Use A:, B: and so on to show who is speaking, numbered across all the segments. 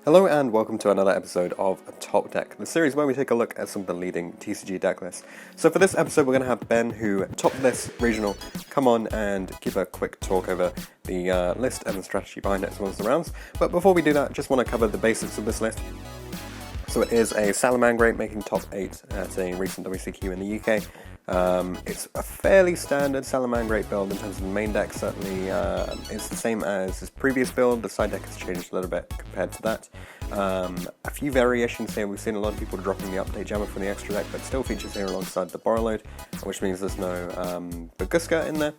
A: Hello and welcome to another episode of Top Deck, the series where we take a look at some of the leading TCG deck lists. So for this episode we're going to have Ben, who topped this regional, come on and give a quick talk over the list and the strategy behind it as well as the rounds. But before we do that, just want to cover the basics of this list. So it is a Salamangreat making top 8 at a recent WCQ in the UK. It's a fairly standard Salamangreat build in terms of the main deck. Certainly it's the same as his previous build. The side deck has changed a little bit compared to that. A few variations here. We've seen a lot of people dropping the update jammer from the extra deck, but still features here alongside the borrow load, which means there's no Baguska in there.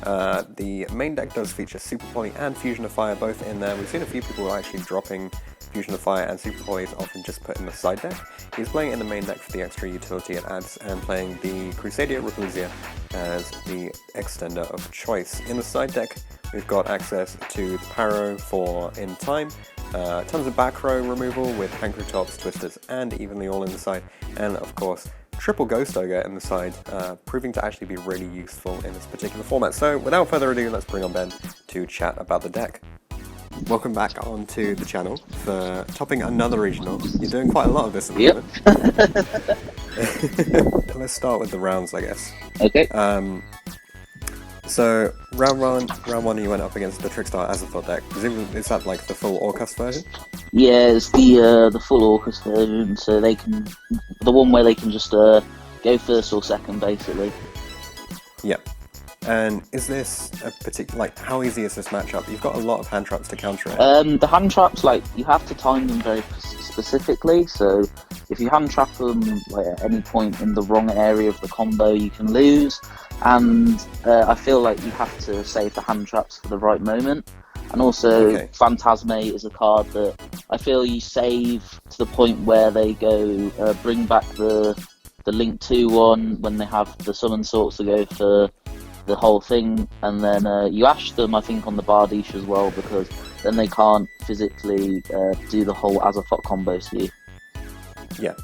A: The main deck does feature Super Poly and Fusion of Fire both in there. We've seen a few people actually dropping Fusion of Fire and Super Poly is often just put in the side deck. He's playing in the main deck for the extra utility it adds and playing the Crusadia Repulsia as the extender of choice. In the side deck we've got access to the Paro for in time, tons of back row removal with Hankro Tops, Twisters and Evenly All in the side, and of course triple Ghost Ogre in the side, proving to actually be really useful in this particular format. So without further ado, let's bring on Ben to chat about the deck. Welcome back onto the channel for topping another regional. You're doing quite a lot of this at the moment. Let's start with the rounds, I guess.
B: Okay.
A: So round one, you went up against the Trickstar Azathoth deck. Is that like the full Orcus version?
B: Yeah, it's the full Orcus version, so they can the one where they can just go first or second, basically.
A: Yeah. And is this a particular, like, how easy is this matchup? You've got a lot of hand traps to counter it.
B: The hand traps, like, you have to time them very specifically, so if you hand trap them like at any point in the wrong area of the combo, you can lose. And I feel like you have to save the hand traps for the right moment. And also, Phantasmate is a card that I feel you save to the point where they go bring back the Link 2 one when they have the summon sorts to go for the whole thing, and then you ash them, I think, on the Bardiche as well, because then they can't physically do the whole Azathoth combo to you. Yeah,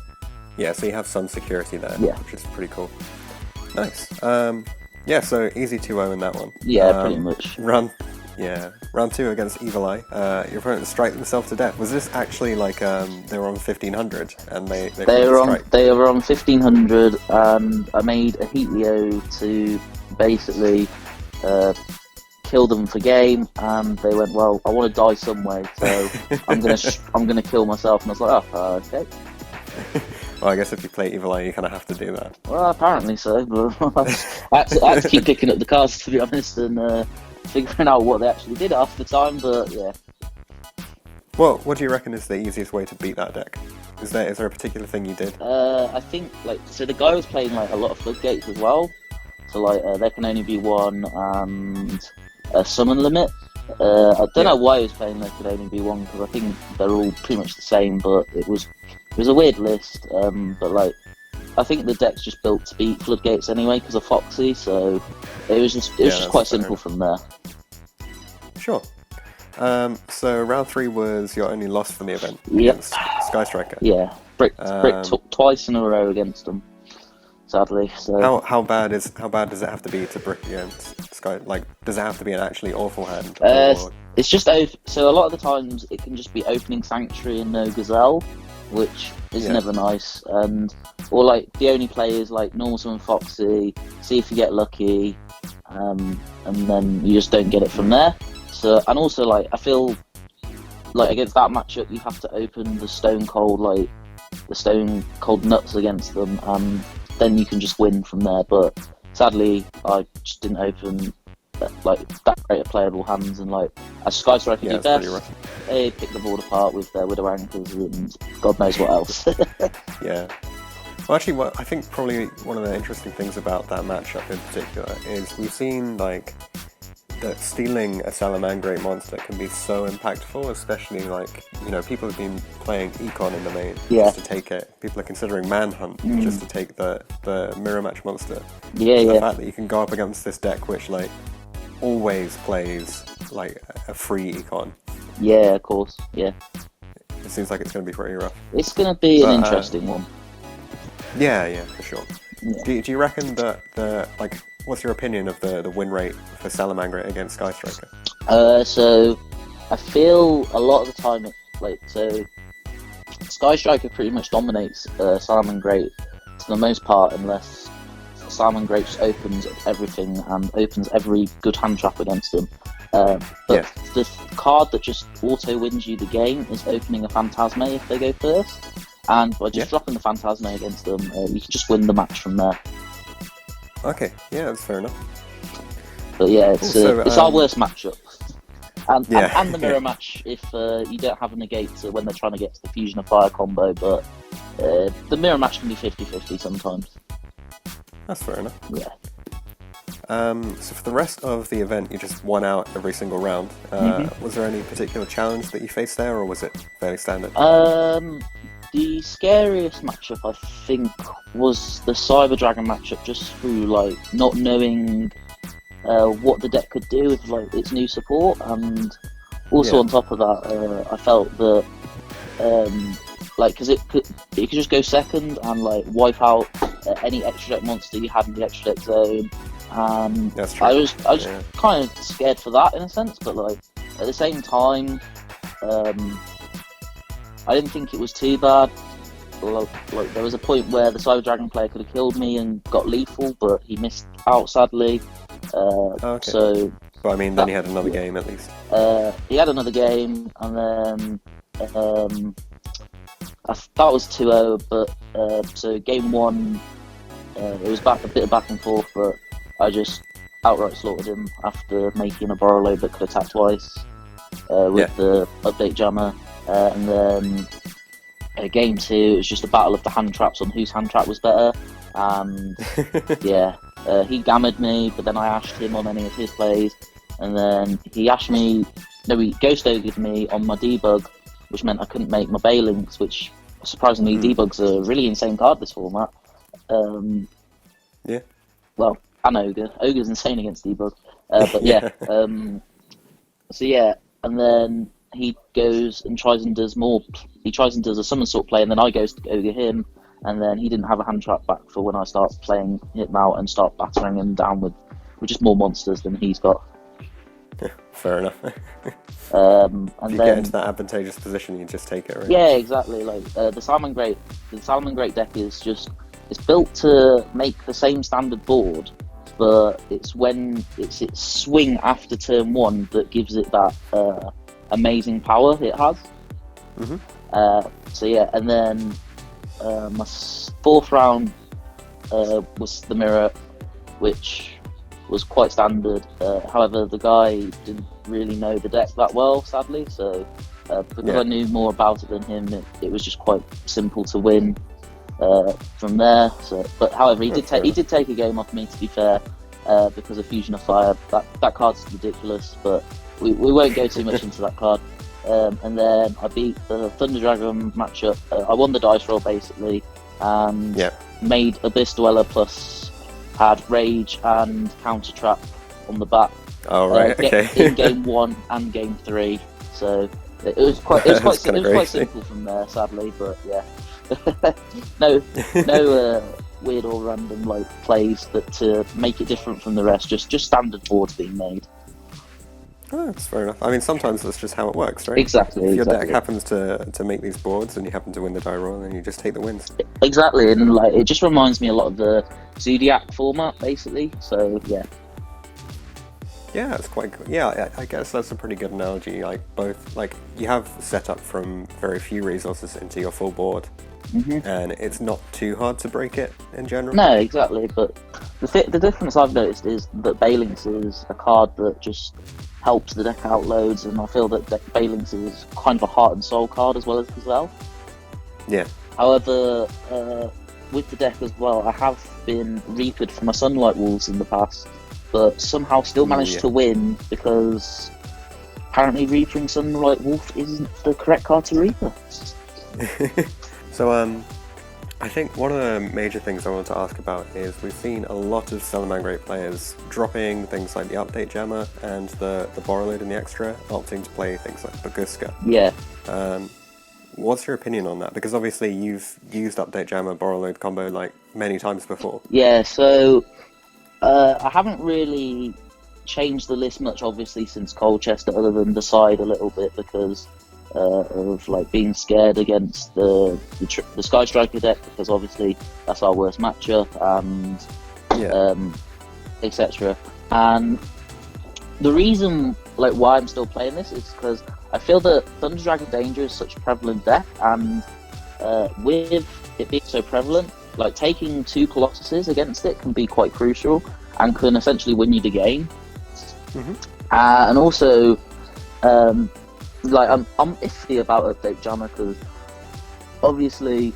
B: so you have some security there, which is pretty cool. Nice. Yeah, so easy 2-0 in that one. Yeah, pretty much.
A: Round 2 against Evil Eye. Your opponent strike themselves to death. Was this actually like they were on 1500 and they were
B: on 1500, and I made a Heatleo to basically kill them for game, and they went, well, I want to die some way, so I'm gonna kill myself, and I was like, oh, okay.
A: Well, I guess if you play Evil Eye, you kind of have to do that.
B: Well, apparently so, but I had to keep picking up the cards, to be honest, and figuring out what they actually did half the time, but yeah.
A: Well, what do you reckon is the easiest way to beat that deck? Is there a particular thing you did?
B: I think, so the guy was playing a lot of Floodgates as well, so there can only be one and a summon limit. I don't know why he was playing there could only be one, because I think they're all pretty much the same, but it was a weird list, but I think the deck's just built to beat Floodgates anyway because of Foxy, so it was just quite simple from there.
A: Sure. So round 3 was your only loss from the event against Sky Striker.
B: Yeah, Brick twice in a row against them, sadly. So
A: how bad does it have to be to brick against Sky? Like, does it have to be an actually awful hand?
B: It's just so a lot of the times it can just be opening Sanctuary and no Gazelle, which is never nice, or the only play is normal summon Foxy, see if you get lucky, and then you just don't get it from there. So, and also I feel against that matchup you have to open the Stone Cold Nuts against them, and then you can just win from there. But sadly I just didn't open that great of playable hands, and as Sky Striker do best, they pick the board apart with their Widow Anchors and God knows what else.
A: Yeah. Well, actually, I think probably one of the interesting things about that matchup in particular is we've seen that stealing a Salamangreat monster can be so impactful, especially people have been playing Econ in the main just to take it. People are considering Manhunt just to take the mirror match monster. The fact that you can go up against this deck which always plays a free Econ.
B: Yeah, of course. Yeah.
A: It seems like it's going to be pretty rough.
B: It's going to be an interesting one.
A: Yeah, for sure. Yeah. Do you reckon that what's your opinion of the win rate for Salamangreat against Sky Striker?
B: So I feel a lot of the time So Sky Striker pretty much dominates Salamangreat to the most part, unless Salamangreat just opens everything and opens every good hand trap against them. But the card that just auto wins you the game is opening a Phantasme if they go first, and by just dropping the Phantasme against them, you can just win the match from there.
A: Okay, yeah, that's fair enough.
B: But yeah, it's our worst matchup. And the mirror
A: Yeah.
B: match if you don't have a negate when they're trying to get to the Fusion of Fire combo, but the mirror match can be 50-50 sometimes.
A: That's fair enough.
B: Yeah.
A: So for the rest of the event, you just won out every single round. Was there any particular challenge that you faced there, or was it fairly standard?
B: The scariest matchup, I think, was the Cyber Dragon matchup, just through like not knowing what the deck could do with like its new support, and also on top of that, I felt that because it could just go second and like wipe out any extra deck monster you had in the extra deck zone.
A: That's true.
B: I was kind of scared for that in a sense, but like at the same time, I didn't think it was too bad. Like there was a point where the Cyber Dragon player could have killed me and got lethal, but he missed out sadly.
A: Okay.
B: So,
A: but I mean, then he had another game at least.
B: he had another game, and then that was 2-0. But so game one, it was a bit of back and forth, but I just outright slaughtered him after making a borrow load that could attack twice with the update jammer. And then game two, it was just a battle of the hand traps on whose hand trap was better. And he gammered me, but then I ashed him on any of his plays, and then he ghost ogered me on my debug, which meant I couldn't make my Bailings, which surprisingly debug's a really insane card this format. Well, and Ogre's insane against debug, and then he goes and tries and does more. He tries and does a summon sort play, and then I goes to ogre him, and then he didn't have a hand trap back for when I start playing him out and start battering him down with just more monsters than he's got.
A: Fair enough.
B: And
A: if you
B: then
A: get into that advantageous position, you just take it, right?
B: Yeah, exactly. Like the Salamangreat deck is it's built to make the same standard board, but it's when it's its swing after turn one that gives it that amazing power it has. And then my fourth round was the mirror, which was quite standard. However, the guy didn't really know the deck that well, sadly, so because I knew more about it than him, it was just quite simple to win from there. So, but however, he did take a game off me, to be fair, because of Fusion of Fire. That card's ridiculous, but we won't go too much into that card. And then I beat the Thunder Dragon matchup. I won the dice roll basically, and made Abyss Dweller plus had Rage and Counter Trap on the back.
A: Oh right, okay.
B: In game one and game three, so it was quite simple from there, sadly. But no weird or random like plays that to make it different from the rest. Just standard boards being made.
A: Oh, that's fair enough. I mean, sometimes that's just how it works, right?
B: Exactly.
A: If your deck happens to make these boards and you happen to win the die roll, then you just take the wins.
B: Exactly, and like it just reminds me a lot of the Zodiac format, basically. So yeah.
A: Yeah, it's quite good. Yeah, I guess that's a pretty good analogy. Like both, like you have set up from very few resources into your full board, and it's not too hard to break it in general.
B: No, exactly. But the difference I've noticed is that Bailings is a card that just helps the deck out loads, and I feel that Bailings is kind of a heart and soul card as well.
A: Yeah.
B: However, with the deck as well, I have been reapered for my Sunlight Wolves in the past, but somehow still managed to win because apparently Reapering Sunlight Wolf isn't the correct card to Reaper.
A: So, I think one of the major things I want to ask about is we've seen a lot of Salamangreat players dropping things like the Update Jammer and the Borrowload and the Extra, opting to play things like Baguska.
B: Yeah.
A: What's your opinion on that? Because obviously you've used Update Jammer Borrowload combo like many times before.
B: Yeah, so I haven't really changed the list much, obviously, since Colchester, other than the side a little bit, because of like being scared against the Sky Striker deck, because obviously that's our worst matchup, and etc. And the reason like why I'm still playing this is because I feel that Thunder Dragon Danger is such a prevalent deck, and with it being so prevalent, like taking 2 Colossuses against it can be quite crucial and can essentially win you the game. And also, like I'm iffy about Update Jammer, because obviously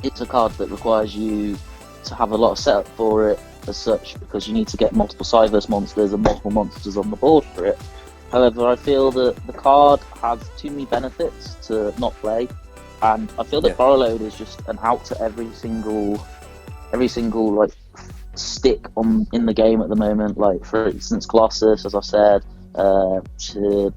B: it's a card that requires you to have a lot of setup for it as such, because you need to get multiple Cyverse monsters and multiple monsters on the board for it. However, I feel that the card has too many benefits to not play, and I feel that Borrow Load is just an out to every single like stick in the game at the moment. Like for instance, Colossus, as I said, to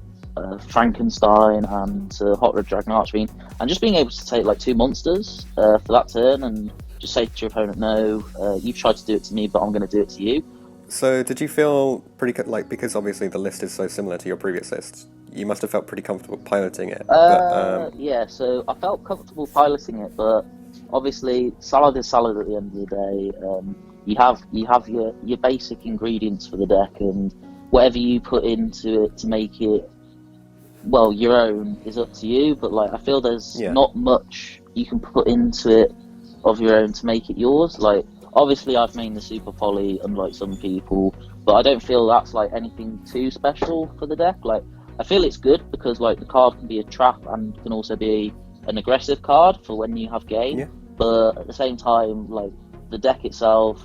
B: Frankenstein and to Hot Red Dragon Archfiend, and just being able to take like 2 monsters for that turn and just say to your opponent, no, you've tried to do it to me, but I'm going to do it to you.
A: So did you feel pretty like, because obviously the list is so similar to your previous list, you must have felt pretty comfortable piloting it?
B: Yeah, so I felt comfortable piloting it, but obviously salad is salad at the end of the day. You have your basic ingredients for the deck, and whatever you put into it to make it well your own is up to you. But like I feel there's not much you can put into it of your own to make it yours. Like obviously I've made the Super Poly, unlike some people, but I don't feel that's like anything too special for the deck. Like I feel it's good because like the card can be a trap and can also be an aggressive card for when you have game. But at the same time, like the deck itself,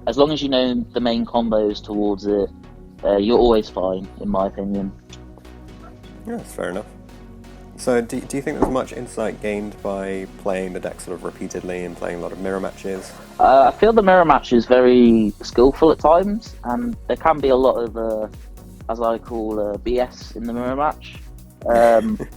B: as long as you know the main combos towards it, you're always fine, in my opinion.
A: Yeah, that's fair enough. So do you think there's much insight gained by playing the deck sort of repeatedly and playing a lot of mirror matches?
B: I feel the mirror match is very skillful at times, and there can be a lot of, as I call, BS in the mirror match.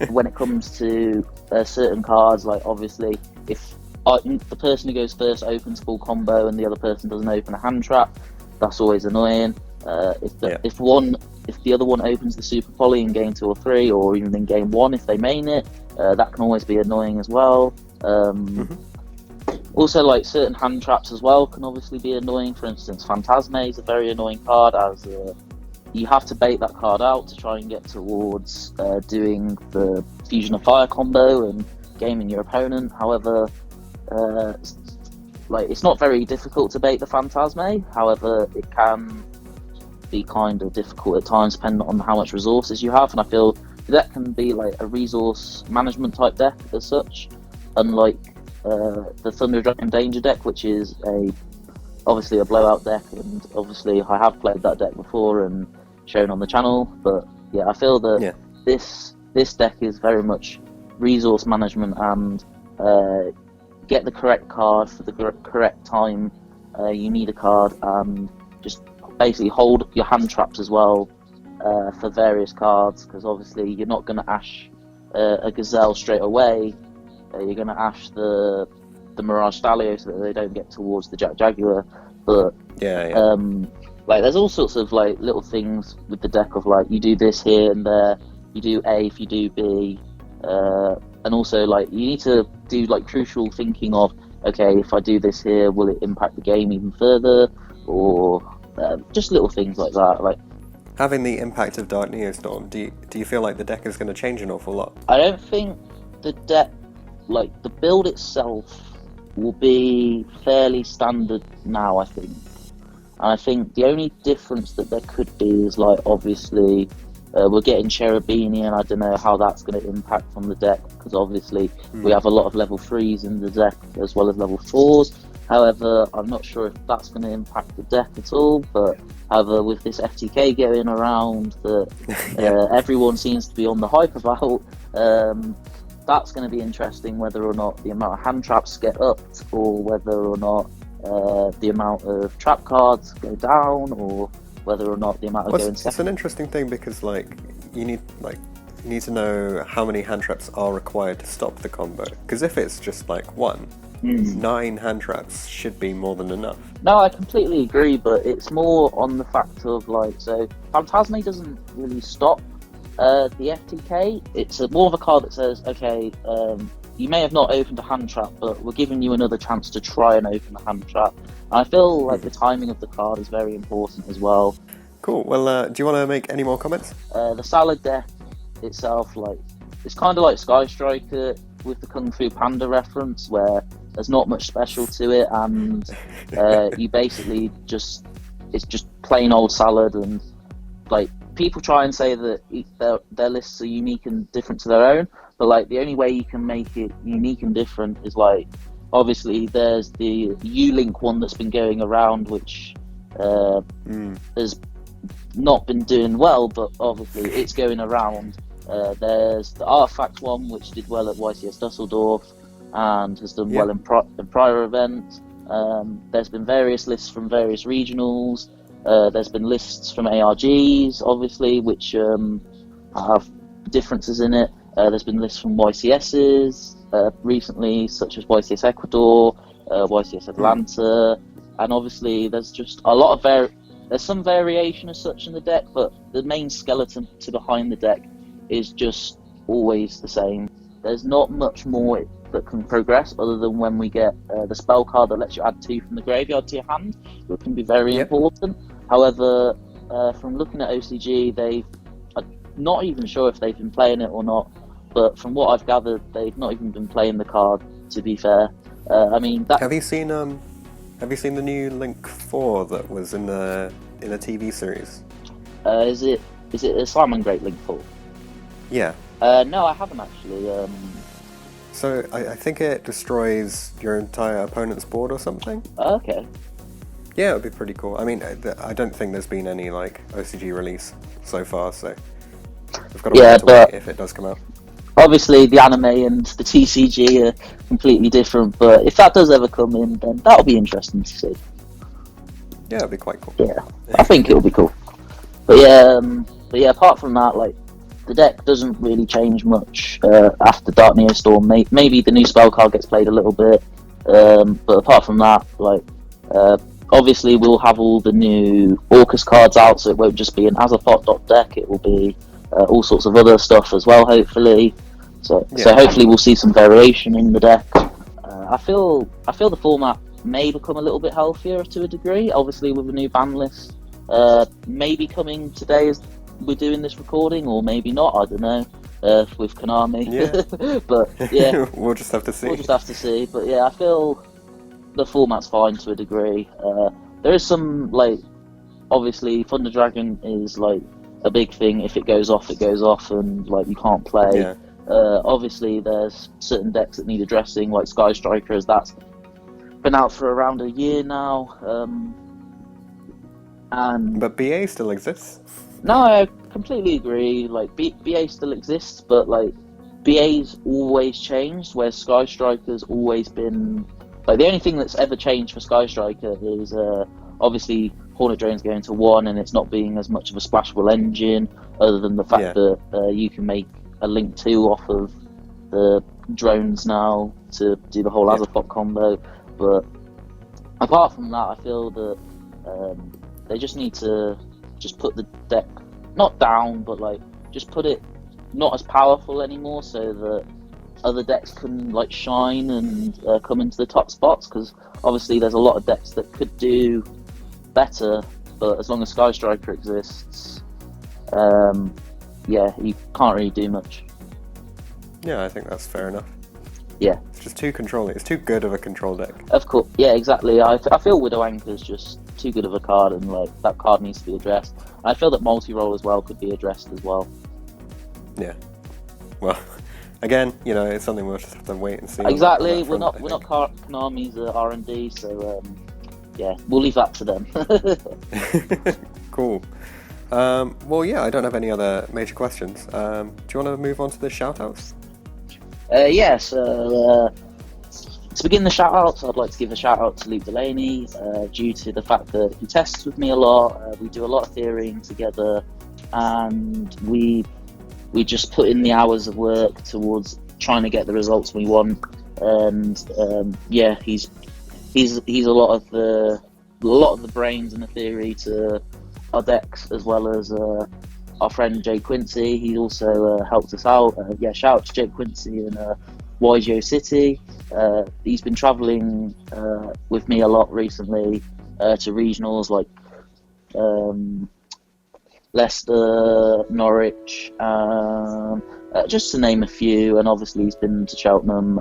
B: When it comes to certain cards, like obviously if the person who goes first opens full combo and the other person doesn't open a hand trap, that's always annoying. If the other one opens the Super Poly in game 2 or 3, or even in game 1 if they main it, that can always be annoying as well. Also, like certain hand traps as well can obviously be annoying. For instance, Phantasme is a very annoying card, as you have to bait that card out to try and get towards doing the Fusion of Fire combo and gaming your opponent. However, like it's not very difficult to bait the Phantasme. However, it can be kind of difficult at times depending on how much resources you have, and I feel that can be like a resource management type deck as such, unlike the Thunder Dragon Danger deck, which is obviously a blowout deck, and obviously I have played that deck before and shown on the channel. But yeah, I feel that this deck is very much resource management and get the correct card for the correct time you need a card, and just basically hold your hand traps as well for various cards, because obviously you're not going to ash a Gazelle straight away. You're going to ash the Mirage Stallion so that they don't get towards the Jaguar. But like there's all sorts of like little things with the deck of like you do this here and there, you do A if you do B, and also like you need to do like crucial thinking of, okay, if I do this here, will it impact the game even further, or just little things like that. Like
A: having the impact of Dark Neostorm, do you feel like the deck is going to change an awful lot?
B: I don't think the deck, like the build itself, will be fairly standard now, I think. And I think the only difference that there could be is like obviously we're getting Cherubini, and I don't know how that's going to impact on the deck, because obviously we have a lot of level 3s in the deck as well as level 4s. However, I'm not sure if that's going to impact the deck at all. But however, with this FTK going around that everyone seems to be on the hype about, that's going to be interesting, whether or not the amount of hand traps get upped, or whether or not the amount of trap cards go down, or whether or not the amount of going second.
A: It's an interesting thing, because like you need to know how many hand traps are required to stop the combo. Because if it's just like 1, 9 hand traps should be more than enough.
B: No, I completely agree, but it's more on the fact of like, so Phantasme doesn't really stop The FTK, it's more of a card that says, okay, you may have not opened a hand trap, but we're giving you another chance to try and open a hand trap. And I feel like the timing of the card is very important as well.
A: Cool. Well, do you want to make any more comments?
B: The Salad deck itself, like, it's kind of like Sky Striker with the Kung Fu Panda reference, where there's not much special to it, and you basically it's just plain old Salad, and like, people try and say that their lists are unique and different to their own, but like, the only way you can make it unique and different is, like, obviously there's the U-Link one that's been going around, which has not been doing well, but obviously it's going around. There's the Artifact one, which did well at YCS Dusseldorf and has done well in prior events. There's been various lists from various regionals. There's been lists from ARGs, obviously, which have differences in it. There's been lists from YCSs recently, such as YCS Ecuador, YCS Atlanta, and obviously there's just a lot of there's some variation as such in the deck, but the main skeleton to behind the deck is just always the same. There's not much more that can progress other than when we get the spell card that lets you add 2 from the graveyard to your hand, which can be very important. However, from looking at OCG, I'm not even sure if they've been playing it or not, but from what I've gathered, they've not even been playing the card, to be fair. I mean,
A: Have you seen the new Link 4 that was in a TV series?
B: Is it a Salamangreat Link 4?
A: Yeah.
B: No, I haven't actually.
A: So I think it destroys your entire opponent's board or something.
B: Okay.
A: Yeah, it would be pretty cool. I mean, I don't think there's been any like OCG release so far, so we've got to wait if it does come out.
B: Obviously, the anime and the TCG are completely different, but if that does ever come in, then that'll be interesting to see.
A: Yeah, it'd be quite cool.
B: Yeah, I think it'll be cool. But yeah, apart from that, like, the deck doesn't really change much after Dark Neostorm. Maybe the new spell card gets played a little bit, but apart from that, like, obviously we'll have all the new Orcus cards out, so it won't just be an Azathoth deck. It will be all sorts of other stuff as well, hopefully. So hopefully we'll see some variation in the deck. I feel the format may become a little bit healthier to a degree, obviously with a new ban list. Maybe coming today as we're doing this recording, or maybe not, I don't know, with Konami.
A: Yeah.
B: But yeah,
A: we'll just have to see.
B: But yeah, I feel the format's fine to a degree. There is some, like, obviously Thunder Dragon is like a big thing. If it goes off, it goes off, and like, you can't play.
A: Yeah.
B: Obviously there's certain decks that need addressing, like Sky Striker, as that's been out for around a year now.
A: But BA still exists.
B: No, I completely agree. Like, BA still exists, but like, BA's always changed, where Sky Striker's always been, like, the only thing that's ever changed for Sky Striker is obviously Hornet Drane's going to 1, and it's not being as much of a splashable engine, other than the fact that you can make a Link 2 off of the drones now to do the whole Azathoth combo. But apart from that, I feel that they just need to just put the deck not down, but like, just put it not as powerful anymore, so that other decks can like shine and come into the top spots. Because obviously there's a lot of decks that could do better, but as long as Sky Striker exists, you can't really do much.
A: Yeah, I think that's fair enough.
B: Yeah,
A: it's just too controlling. It's too good of a control deck.
B: Of course, yeah, exactly. I feel Widow Anchor's just too good of a card, and like, that card needs to be addressed. I feel that multi-roll as well could be addressed as well.
A: Yeah. Well, again, you know, it's something we'll just have to wait and see.
B: Exactly. We're not Konami's R&D, so yeah, we'll leave that to them.
A: Cool. Well, yeah, I don't have any other major questions. Do you want to move on to the shout-outs?
B: Yes. To begin the shout-outs, I'd like to give a shout-out to Luke Delaney, due to the fact that he tests with me a lot. We do a lot of theorying together, and we just put in the hours of work towards trying to get the results we want. And he's a lot of the brains and the theory to our decks, as well as our friend Jay Quincy. He also helped us out. Shout out to Jay Quincy and YGO City. He's been travelling with me a lot recently to regionals like Leicester, Norwich, just to name a few. And obviously he's been to Cheltenham,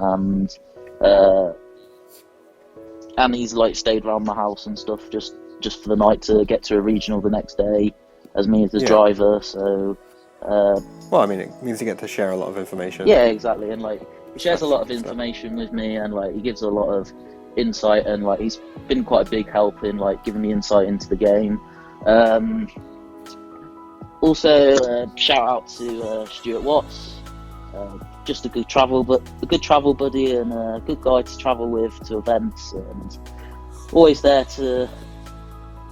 B: and he's like stayed around my house and stuff just for the night to get to a regional the next day as me as the driver. So
A: well, I mean, it means you get to share a lot of information.
B: Yeah, exactly. And like he shares a lot of information with me, and like he gives a lot of insight, and like he's been quite a big help in like giving me insight into the game. Also, shout out to Stuart Watts, just a good travel buddy and a good guy to travel with to events, and always there to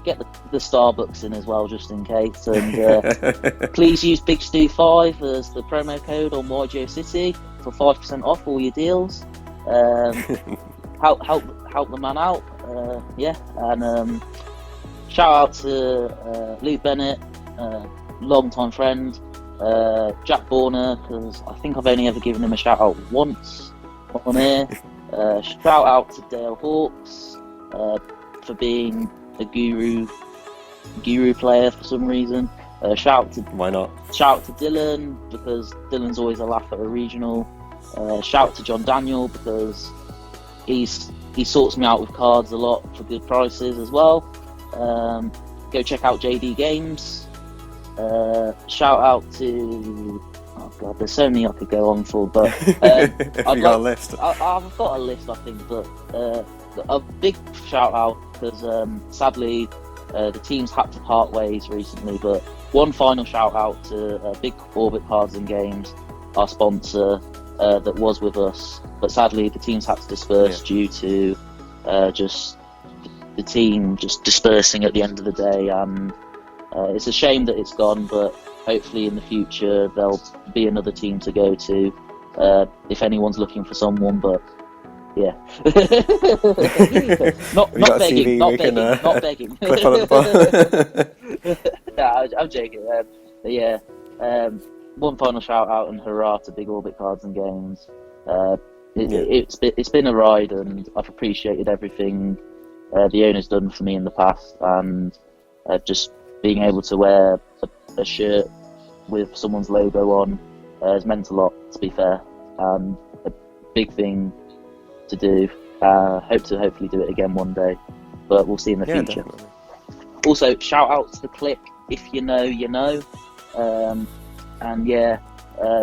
B: get the Starbucks in as well, just in case. And please use Big Stu 5 as the promo code on YGO City for 5% off all your deals. Help the man out. And shout out to Luke Bennett, long-time friend, Jack Borner, because I think I've only ever given him a shout out once on here. Shout out to Dale Hawkes for being a guru player for some reason. Shout out to Dylan, because Dylan's always a laugh at a regional. Shout out to John Daniel, because he sorts me out with cards a lot for good prices as well. Go check out JD Games. Shout out to, oh god, there's so many I could go on for, but
A: I've got a list.
B: I've got a list, I think, but a big shout out, because sadly the teams had to part ways recently, but one final shout out to Big Orbit Cards and Games, our sponsor, that was with us, but sadly the teams had to disperse due to just the team just dispersing at the end of the day, and it's a shame that it's gone, but hopefully in the future there'll be another team to go to if anyone's looking for someone. But yeah, not begging.
A: Clip on the
B: Nah, I'm joking. One final shout out and hurrah to Big Orbit Cards and Games. It's been a ride, and I've appreciated everything the owner's done for me in the past, and just being able to wear a shirt with someone's logo on has meant a lot, to be fair, and a big thing to do. Hope to hopefully do it again one day, but we'll see in the future.
A: Definitely.
B: Also, shout out to the click. If you know, you know.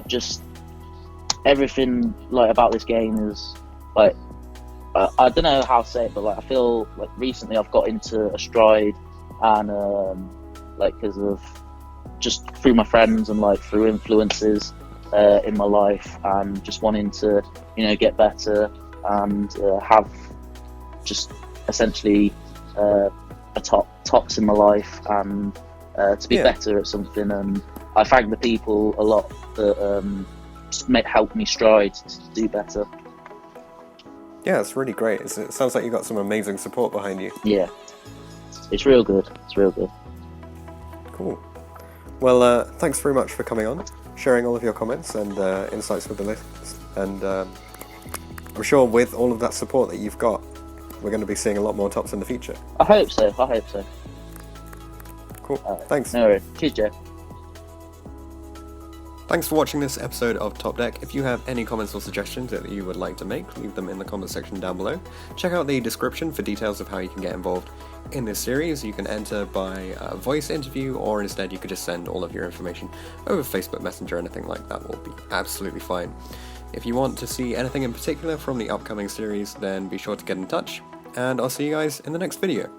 B: Just everything like about this game is like, I don't know how to say it, but like I feel like recently I've got into a stride, and because of just through my friends and like through influences in my life, and just wanting to get better and have just essentially a tops in my life, and to be better at something. And I thank the people a lot that just help me strive to do better.
A: Yeah, it's really great. It sounds like you got some amazing support behind you.
B: Yeah, it's real good. It's real good.
A: Cool. Well, thanks very much for coming on, sharing all of your comments and insights with the listeners. And I'm sure with all of that support that you've got, we're going to be seeing a lot more tops in the future.
B: I hope so.
A: Cool. Thanks.
B: No worries. Cheers, Joe.
A: Thanks for watching this episode of Top Deck. If you have any comments or suggestions that you would like to make, leave them in the comment section down below. Check out the description for details of how you can get involved in this series. You can enter by voice interview, or instead you could just send all of your information over Facebook Messenger. Anything like that will be absolutely fine. If you want to see anything in particular from the upcoming series, then be sure to get in touch, and I'll see you guys in the next video.